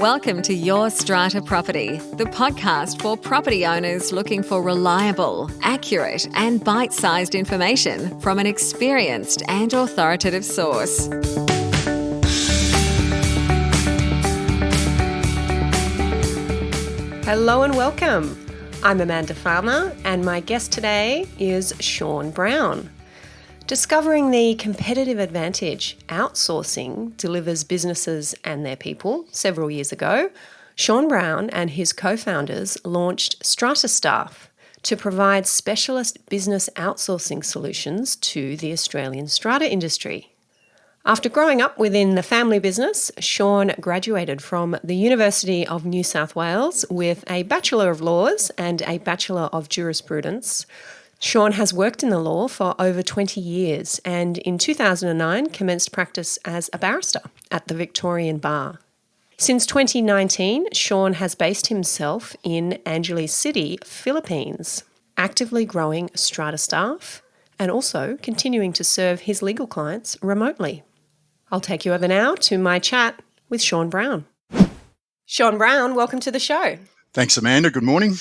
Welcome to Your Strata Property, the podcast for property owners looking for reliable, accurate, and bite-sized information from an experienced and authoritative source. Hello and welcome. I'm Amanda Farmer and my guest today is Shawn Brown. Discovering the competitive advantage outsourcing delivers businesses and their people several years ago, Shawn Brown and his co-founders launched Strata Staff to provide specialist business outsourcing solutions to the Australian strata industry. After growing up within the family business, Shawn graduated from the University of New South Wales with a Bachelor of Laws and a Bachelor of Jurisprudence. Shawn has worked in the law for over 20 years and in 2009 commenced practice as a barrister at the Victorian Bar. Since 2019, Shawn has based himself in Angeles City, Philippines, actively growing Strata Staff and also continuing to serve his legal clients remotely. I'll take you over now to my chat with Shawn Brown. Shawn Brown, welcome to the show. Thanks, Amanda. Good morning.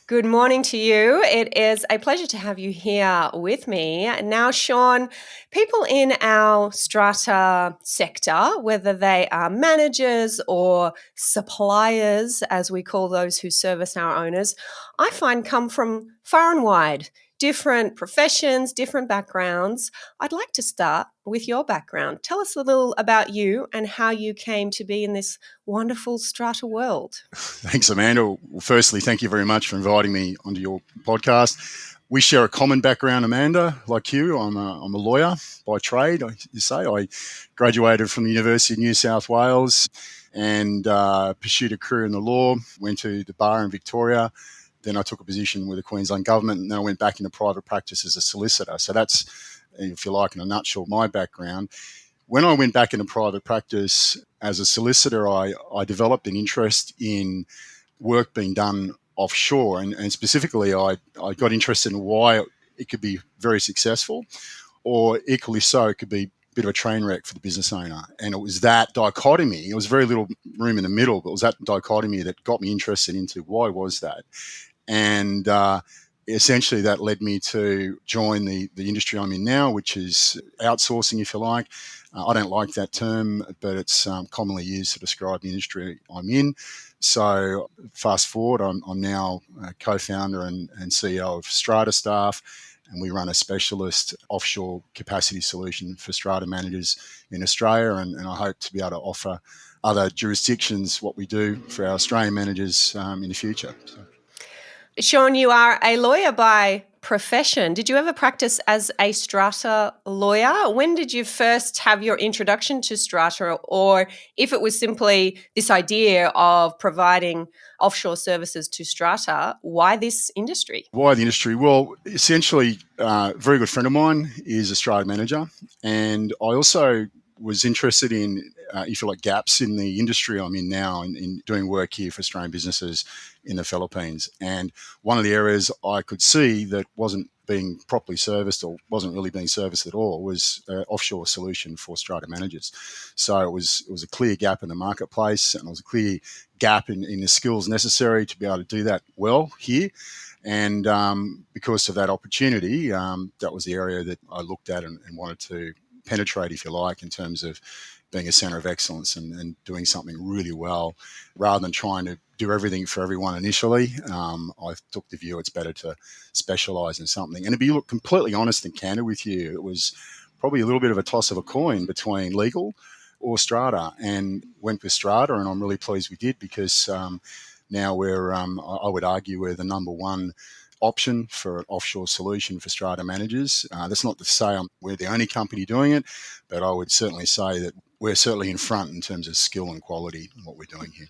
Good morning to you. It is a pleasure to have you here with me. Now, Shawn, people in our strata sector, whether they are managers or suppliers, as we call those who service our owners, I find come from far and wide, different professions, different backgrounds. I'd like to start with your background. Tell us a little about you and how you came to be in this wonderful strata world. Thanks, Amanda. Well, firstly, thank you very much for inviting me onto your podcast. We share a common background, Amanda, like you. I'm a lawyer by trade, you say. I graduated from the University of New South Wales and pursued a career in the law, went to the bar in Victoria. Then I took a position with the Queensland government and then I went back into private practice as a solicitor. So that's, if you like, in a nutshell, my background. When I went back into private practice as a solicitor, I developed an interest in work being done offshore. And specifically, I got interested in why it could be very successful or equally so, it could be a bit of a train wreck for the business owner. And it was that dichotomy. It was very little room in the middle, but it was that dichotomy that got me interested into why was that. And essentially that led me to join the industry I'm in now, which is outsourcing, if you like. I don't like that term, but it's commonly used to describe the industry I'm in. So fast forward, I'm now a co-founder and CEO of Strata Staff, and we run a specialist offshore capacity solution for strata managers in Australia, and I hope to be able to offer other jurisdictions what we do for our Australian managers in the future. So. Shawn, you are a lawyer by profession. Did you ever practice as a strata lawyer? When did you first have your introduction to strata, or if it was simply this idea of providing offshore services to strata, why this industry? Why the industry? Well, essentially, a very good friend of mine is a strata manager, and I also was interested in, if you like, gaps in the industry I'm in now in doing work here for Australian businesses in the Philippines. And one of the areas I could see that wasn't being properly serviced or wasn't really being serviced at all was an offshore solution for strata managers. So it was a clear gap in the marketplace, and it was a clear gap in the skills necessary to be able to do that well here. And because of that opportunity, that was the area that I looked at and wanted to penetrate, if you like, in terms of being a centre of excellence and doing something really well rather than trying to do everything for everyone initially. I took the view it's better to specialise in something. And to be completely honest and candid with you, it was probably a little bit of a toss of a coin between legal or strata, and went with strata, and I'm really pleased we did because now I would argue we're the number one option for an offshore solution for strata managers. That's not to say we're the only company doing it, but I would certainly say that we're certainly in front in terms of skill and quality in what we're doing here.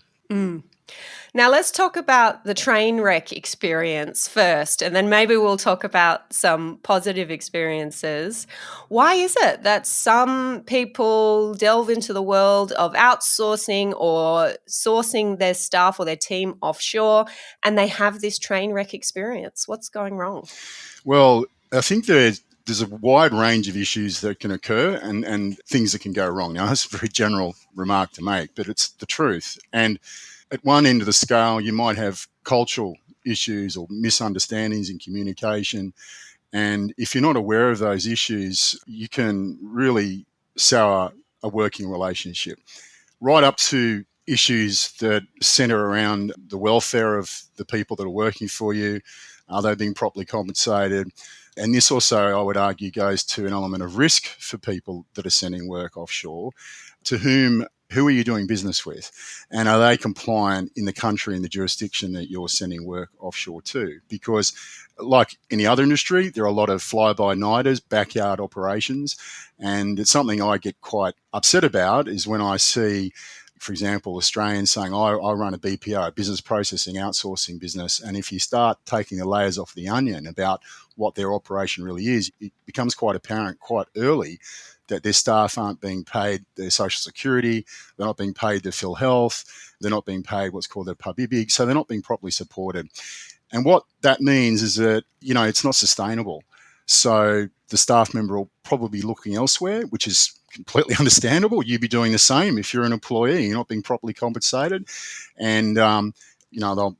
Now let's talk about the train wreck experience first, and then maybe we'll talk about some positive experiences. Why is it that some people delve into the world of outsourcing or sourcing their staff or their team offshore and they have this train wreck experience? What's going wrong? Well, I think there's there's a wide range of issues that can occur and things that can go wrong. Now, that's a very general remark to make, but it's the truth. And at one end of the scale, you might have cultural issues or misunderstandings in communication. And if you're not aware of those issues, you can really sour a working relationship, right up to issues that centre around the welfare of the people that are working for you. Are they being properly compensated? And this also, I would argue, goes to an element of risk for people that are sending work offshore. Who are you doing business with? And are they compliant in the country and the jurisdiction that you're sending work offshore to? Because like any other industry, there are a lot of fly-by-nighters, backyard operations. And it's something I get quite upset about is when I see, for example, Australians saying, I run a BPO, business processing outsourcing business. And if you start taking the layers off the onion about what their operation really is, it becomes quite apparent quite early that their staff aren't being paid their social security, they're not being paid their Phil Health, they're not being paid what's called their pubibig, so they're not being properly supported. And what that means is that, it's not sustainable. So the staff member will probably be looking elsewhere, which is completely understandable. You'd be doing the same if you're an employee, you're not being properly compensated, and they'll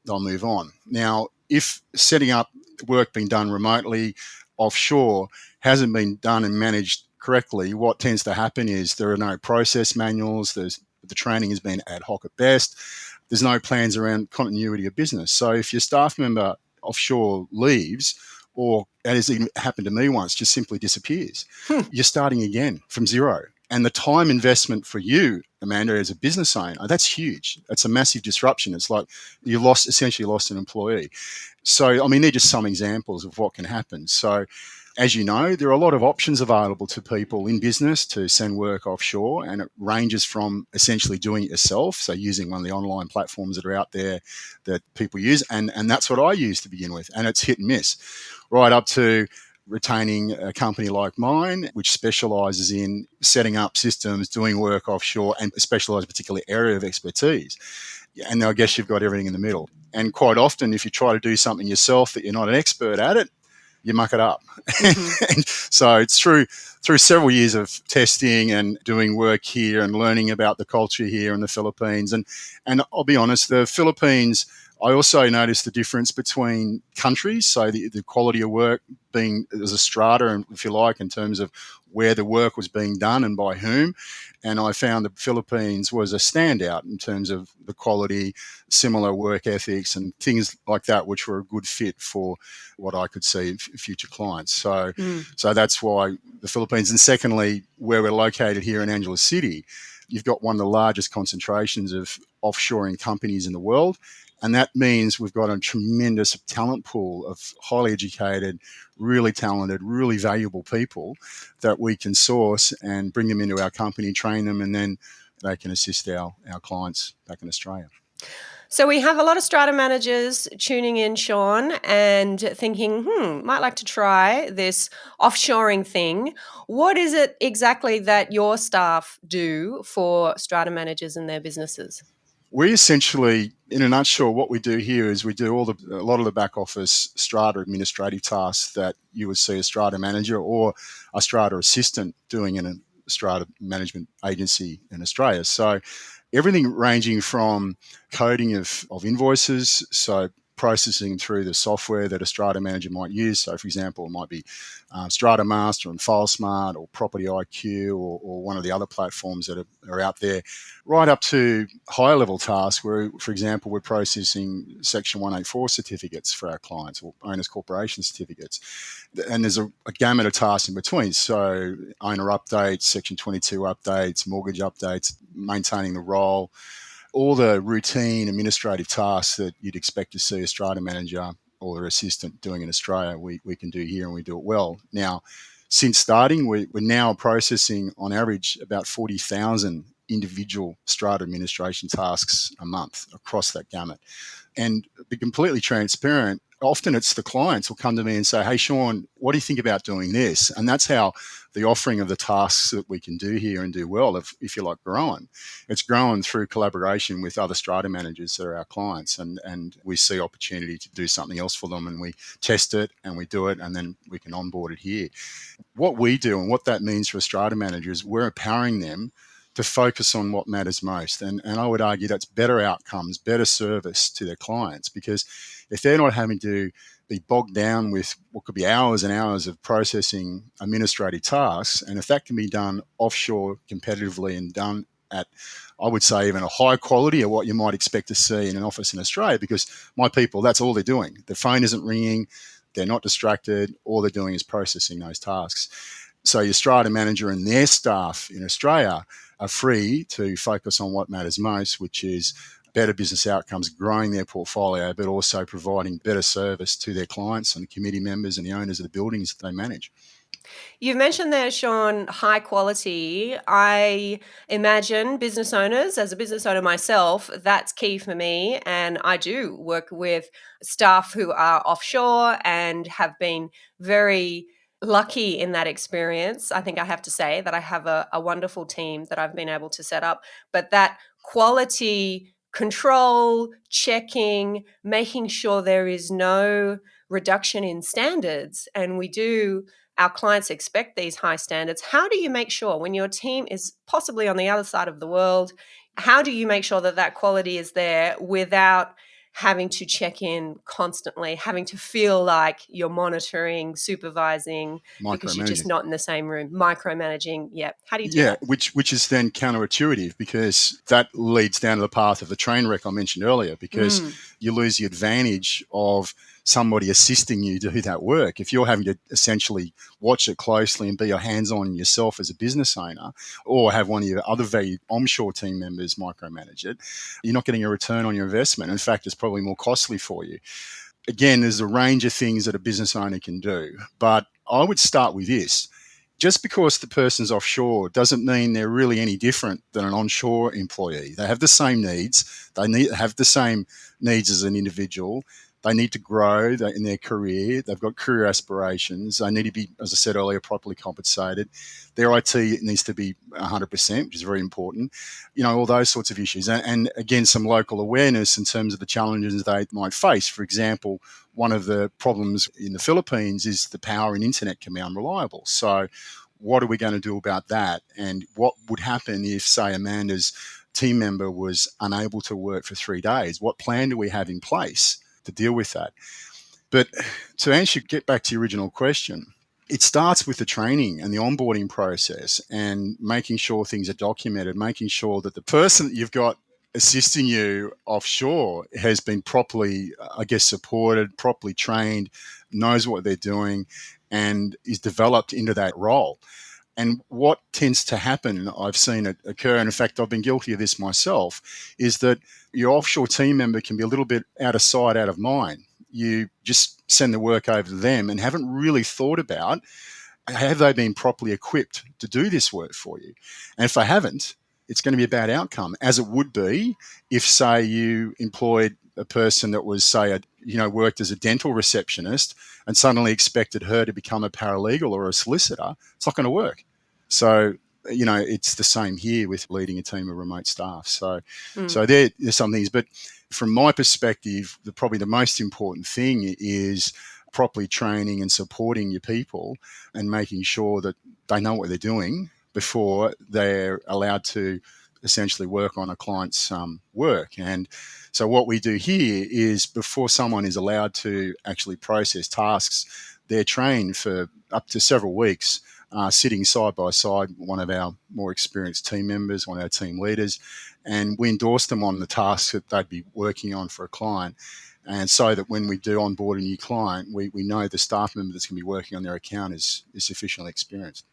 move on. Now, if setting up work being done remotely offshore hasn't been done and managed correctly, what tends to happen is there are no process manuals, the training has been ad hoc at best, there's no plans around continuity of business. So if your staff member offshore leaves, or as even happened to me once, just simply disappears, you're starting again from zero. And the time investment for you, Amanda, as a business owner, that's huge. That's a massive disruption. It's like you essentially lost an employee. So, they're just some examples of what can happen. So, as you know, there are a lot of options available to people in business to send work offshore, and it ranges from essentially doing it yourself, so using one of the online platforms that are out there that people use, and that's what I use to begin with, and it's hit and miss, right up to retaining a company like mine, which specialises in setting up systems, doing work offshore, and specialise in a particular area of expertise. And I guess you've got everything in the middle. And quite often, if you try to do something yourself that you're not an expert at it, you muck it up. Mm-hmm. And so it's through several years of testing and doing work here and learning about the culture here in the Philippines. And I'll be honest, the Philippines, I also noticed the difference between countries. So the quality of work being as a strata, if you like, in terms of where the work was being done and by whom. And I found the Philippines was a standout in terms of the quality, similar work ethics and things like that, which were a good fit for what I could see future clients. So that's why the Philippines. And secondly, where we're located here in Angeles City, you've got one of the largest concentrations of offshoring companies in the world. And that means we've got a tremendous talent pool of highly educated, really talented, really valuable people that we can source and bring them into our company, train them, and then they can assist our clients back in Australia. So we have a lot of strata managers tuning in, Shawn, and thinking, might like to try this offshoring thing. What is it exactly that your staff do for strata managers and their businesses? We essentially, in a nutshell, what we do here is we do a lot of the back office strata administrative tasks that you would see a strata manager or a strata assistant doing in a strata management agency in Australia. So everything ranging from coding of invoices, so processing through the software that a strata manager might use. So, for example, it might be Strata Master and FileSmart or Property IQ or one of the other platforms that are out there, right up to higher level tasks where, for example, we're processing Section 184 certificates for our clients or owners corporation certificates. And there's a gamut of tasks in between. So owner updates, Section 22 updates, mortgage updates, maintaining the role, all the routine administrative tasks that you'd expect to see a strata manager or their assistant doing in Australia, we can do here and we do it well. Now, since starting, we're now processing on average about 40,000 individual strata administration tasks a month across that gamut. And to be completely transparent, often it's the clients will come to me and say, hey, Shawn, what do you think about doing this? And that's how the offering of the tasks that we can do here and do well, if you like, growing. It's growing through collaboration with other strata managers that are our clients. And we see opportunity to do something else for them, and we test it and we do it, and then we can onboard it here. What we do and what that means for a strata manager is we're empowering them to focus on what matters most. And I would argue that's better outcomes, better service to their clients, because if they're not having to be bogged down with what could be hours and hours of processing administrative tasks, and if that can be done offshore competitively and done at, I would say, even a high quality of what you might expect to see in an office in Australia, because my people, that's all they're doing. The phone isn't ringing, they're not distracted, all they're doing is processing those tasks. So your strata manager and their staff in Australia are free to focus on what matters most, which is better business outcomes, growing their portfolio, but also providing better service to their clients and the committee members and the owners of the buildings that they manage. You've mentioned there, Shawn, high quality. I imagine business owners, as a business owner myself, that's key for me. And I do work with staff who are offshore and have been very lucky in that experience. I think I have to say that I have a wonderful team that I've been able to set up. But that quality control, checking, making sure there is no reduction in standards. And we do, our clients expect these high standards. How do you make sure when your team is possibly on the other side of the world, how do you make sure that that quality is there without having to check in constantly, having to feel like you're monitoring, supervising, because you're just Micromanaging. not in the same room, micromanaging? Yeah. How do you do Yeah, that? which is then counterintuitive, because that leads down to the path of the train wreck I mentioned earlier, because Mm. you lose the advantage of somebody assisting you do that work. If you're having to essentially watch it closely and be your hands-on yourself as a business owner, or have one of your other valued onshore team members micromanage it, you're not getting a return on your investment. In fact, it's probably more costly for you. Again, there's a range of things that a business owner can do, but I would start with this. Just because the person's offshore doesn't mean they're really any different than an onshore employee. They have the same needs. They have the same needs as an individual. They need to grow in their career. They've got career aspirations. They need to be, as I said earlier, properly compensated. Their IT needs to be 100%, which is very important. All those sorts of issues. And again, some local awareness in terms of the challenges they might face. For example, one of the problems in the Philippines is the power and internet can be unreliable. So what are we going to do about that? And what would happen if, say, Amanda's team member was unable to work for 3 days? What plan do we have in place to deal with that? But to get back to your original question, it starts with the training and the onboarding process and making sure things are documented, making sure that the person that you've got assisting you offshore has been properly, supported, properly trained, knows what they're doing, and is developed into that role. And what tends to happen, I've seen it occur, and in fact, I've been guilty of this myself, is that your offshore team member can be a little bit out of sight, out of mind. You just send the work over to them and haven't really thought about, have they been properly equipped to do this work for you? And if they haven't, it's going to be a bad outcome, as it would be if, say, you employed a person that was, say, worked as a dental receptionist and suddenly expected her to become a paralegal or a solicitor. It's not going to work. So, it's the same here with leading a team of remote staff. So there's some things. But from my perspective, probably the most important thing is properly training and supporting your people and making sure that they know what they're doing before they're allowed to essentially work on a client's work. And so what we do here is, before someone is allowed to actually process tasks, they're trained for up to several weeks, sitting side by side one of our more experienced team members, one of our team leaders, and we endorse them on the tasks that they'd be working on for a client. And so that when we do onboard a new client, we know the staff member that's going to be working on their account is sufficiently experienced.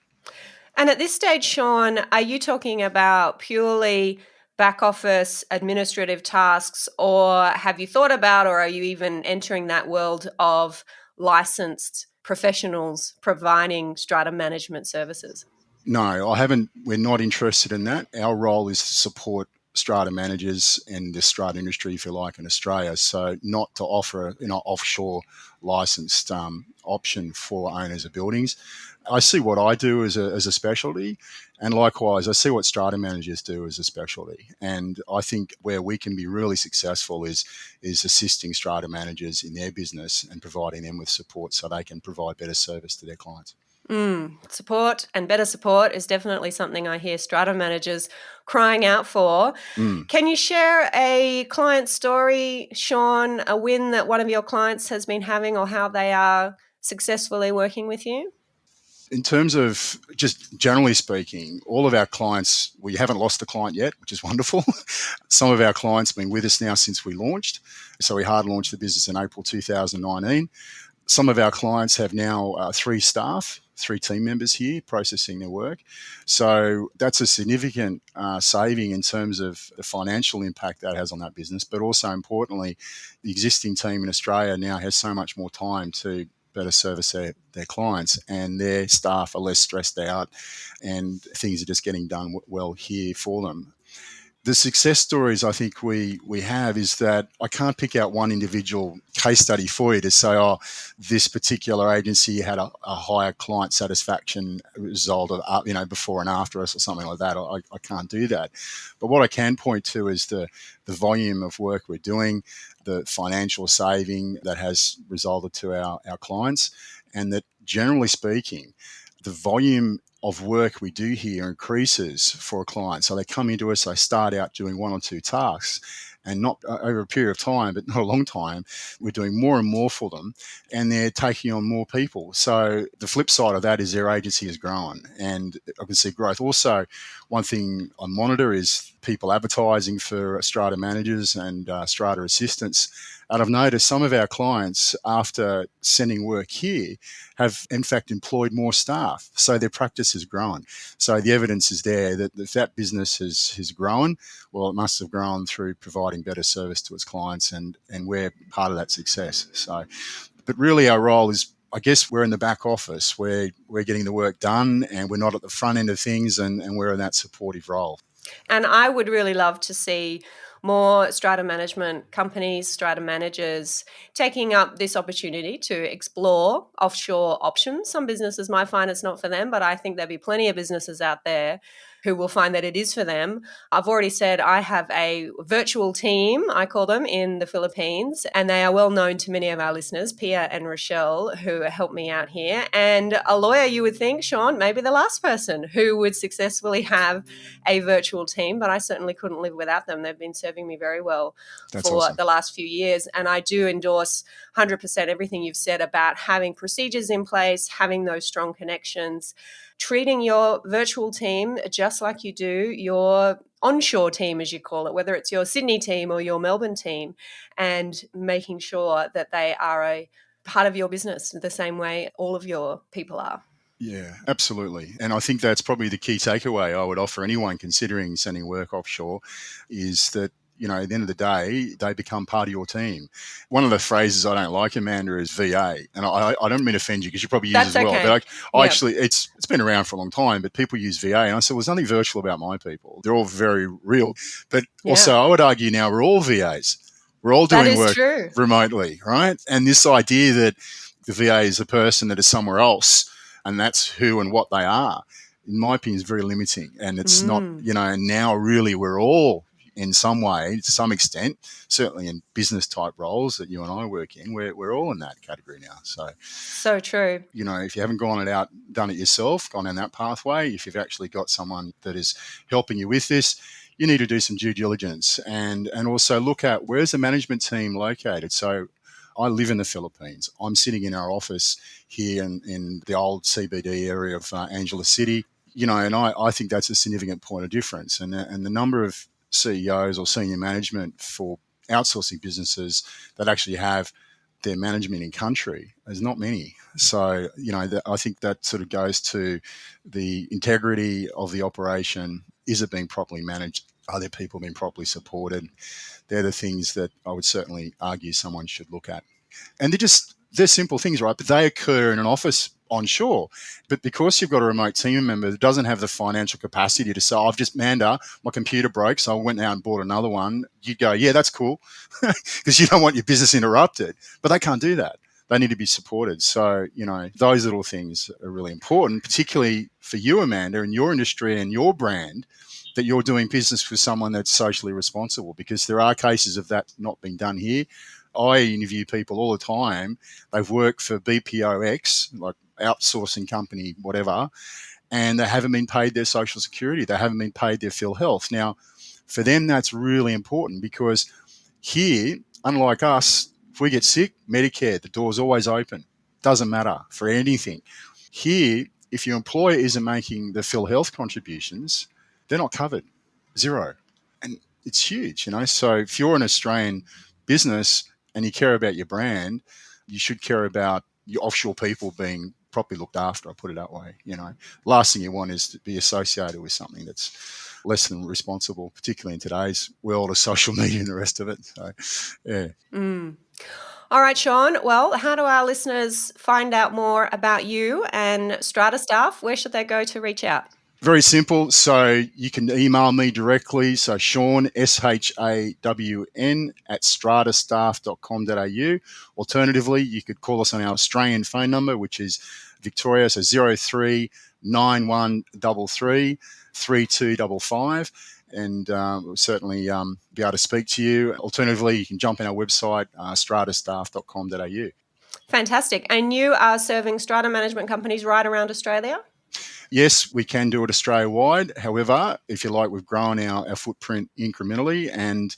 And at this stage, Shawn, are you talking about purely back office administrative tasks, or have you thought about, or are you even entering that world of licensed professionals providing strata management services? No, I haven't. We're not interested in that. Our role is to support strata managers and the strata industry, if you like, in Australia. So not to offer offshore licensed option for owners of buildings. I see what I do as a specialty, and likewise, I see what strata managers do as a specialty. And I think where we can be really successful is assisting strata managers in their business and providing them with support so they can provide better service to their clients. Support and better support is definitely something I hear strata managers crying out for. Can you share a client story, Shawn, a win that one of your clients has been having or how they are successfully working with you? In terms of just generally speaking, all of our clients, we haven't lost a client yet, which is wonderful. Some of our clients have been with us now since we launched. So we hard launched the business in April 2019. Some of our clients have now 3 staff, 3 team members here processing their work. So that's a significant saving in terms of the financial impact that has on that business. But also importantly, the existing team in Australia now has so much more time to better service their clients, and their staff are less stressed out and things are just getting done well here for them. The success stories I think we have is that I can't pick out one individual case study for you to say, oh, this particular agency had a higher client satisfaction result of, before and after us or something like that. I can't do that. But what I can point to is the volume of work we're doing, the financial saving that has resulted to our clients, and that generally speaking, the volume of work we do here increases for a client. So they come into us, they start out doing 1 or 2 tasks, and not over a period of time, but not a long time, we're doing more and more for them, and they're taking on more people. So the flip side of that is their agency has grown, and I can see growth. Also, one thing I monitor is people advertising for strata managers and strata assistants. And I've noticed some of our clients, after sending work here, have in fact employed more staff. So their practice has grown. So the evidence is there that if that business has grown, well, it must have grown through providing better service to its clients, and we're part of that success. So, but really our role is, I guess we're in the back office where we're getting the work done and we're not at the front end of things, and we're in that supportive role. And I would really love to see more strata management companies, strata managers taking up this opportunity to explore offshore options. Some businesses might find it's not for them, but I think there'll be plenty of businesses out there who will find that it is for them. I've already said I have a virtual team, I call them, in the Philippines, and they are well known to many of our listeners, Pia and Rochelle, who help me out here. And a lawyer, you would think, Shawn, maybe the last person who would successfully have a virtual team, but I certainly couldn't live without them. They've been serving me very well That's for awesome. the last few years. And I do endorse 100% everything you've said about having procedures in place, having those strong connections, treating your virtual team just like you do your onshore team, as you call it, whether it's your Sydney team or your Melbourne team, and making sure that they are a part of your business the same way all of your people are. Yeah, absolutely. And I think that's probably the key takeaway I would offer anyone considering sending work offshore is that, at the end of the day, they become part of your team. One of the phrases I don't like, Amanda, is VA. And I don't mean to offend you because you probably use That's it as well. okay. But I Yeah. actually, it's been around for a long time, but people use VA. And I said, well, there's nothing virtual about my people. They're all very real. But also, I would argue now we're all VAs. We're all That doing is work true. remotely, right? And this idea that the VA is a person that is somewhere else and that's who and what they are, in my opinion, is very limiting. And it's not, and now really we're all in some way, to some extent, certainly in business type roles that you and I work in, we're all in that category now. So true. If you haven't done it yourself, gone down that pathway, if you've actually got someone that is helping you with this, you need to do some due diligence and also look at where's the management team located. So I live in the Philippines. I'm sitting in our office here in the old CBD area of Angeles City, and I think that's a significant point of difference. And the number of CEOs or senior management for outsourcing businesses that actually have their management in country, there's not many. So, I think that sort of goes to the integrity of the operation. Is it being properly managed? Are there people being properly supported? They're the things that I would certainly argue someone should look at. And they're simple things, right? But they occur in an office onshore. But because you've got a remote team member that doesn't have the financial capacity to say, Amanda, my computer broke, so I went out and bought another one, you'd go, yeah, that's cool, because you don't want your business interrupted. But they can't do that. They need to be supported. So, those little things are really important, particularly for you, Amanda, and your industry and your brand, that you're doing business with someone that's socially responsible, because there are cases of that not being done here. I interview people all the time. They've worked for BPOX, like outsourcing company, whatever, and they haven't been paid their social security. They haven't been paid their Phil Health. Now, for them, that's really important, because here, unlike us, if we get sick, Medicare, the door's always open. Doesn't matter for anything. Here, if your employer isn't making the Phil Health contributions, they're not covered. Zero. And it's huge, So if you're an Australian business and you care about your brand, you should care about your offshore people being properly looked after, I'll put it that way. Last thing you want is to be associated with something that's less than responsible, particularly in today's world of social media and the rest of it. So, yeah. All right, Shawn. Well, how do our listeners find out more about you and Strata Staff? Where should they go to reach out? Very simple. So you can email me directly. So Shawn, SHAWN, @stratastaff.com.au. Alternatively, you could call us on our Australian phone number, which is Victoria, so 03 9133 3255. And we'll certainly be able to speak to you. Alternatively, you can jump on our website, stratastaff.com.au. Fantastic. And you are serving strata management companies right around Australia? Yes, we can do it Australia-wide. However, if you like, we've grown our footprint incrementally, and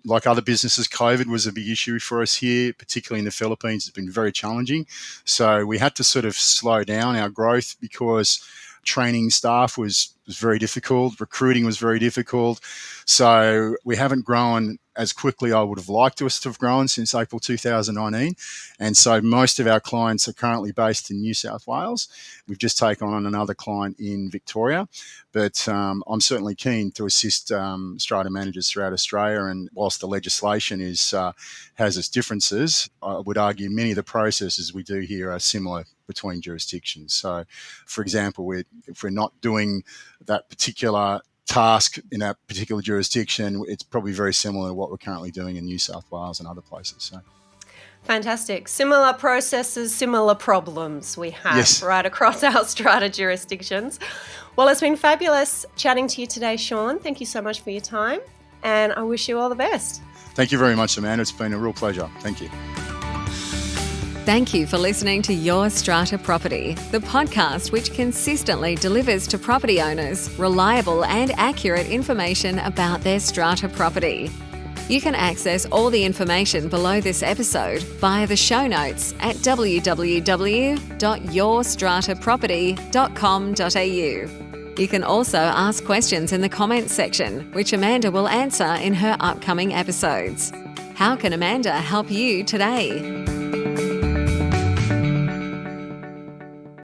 like other businesses, COVID was a big issue for us here, particularly in the Philippines. It's been very challenging. So we had to sort of slow down our growth, because training staff was very difficult. Recruiting was very difficult. So we haven't grown as quickly I would have liked us to have grown since April 2019. And so most of our clients are currently based in New South Wales. We've just taken on another client in Victoria. But I'm certainly keen to assist strata managers throughout Australia. And whilst the legislation has its differences, I would argue many of the processes we do here are similar between jurisdictions. So, for example, if we're not doing that particular task in that particular jurisdiction, it's probably very similar to what we're currently doing in New South Wales and other places. So. Fantastic. Similar processes, similar problems we have right across our strata jurisdictions. Well, it's been fabulous chatting to you today, Shawn. Thank you so much for your time, and I wish you all the best. Thank you very much, Amanda. It's been a real pleasure. Thank you. Thank you for listening to Your Strata Property, the podcast which consistently delivers to property owners reliable and accurate information about their strata property. You can access all the information below this episode via the show notes at www.yourstrataproperty.com.au. You can also ask questions in the comments section, which Amanda will answer in her upcoming episodes. How can Amanda help you today?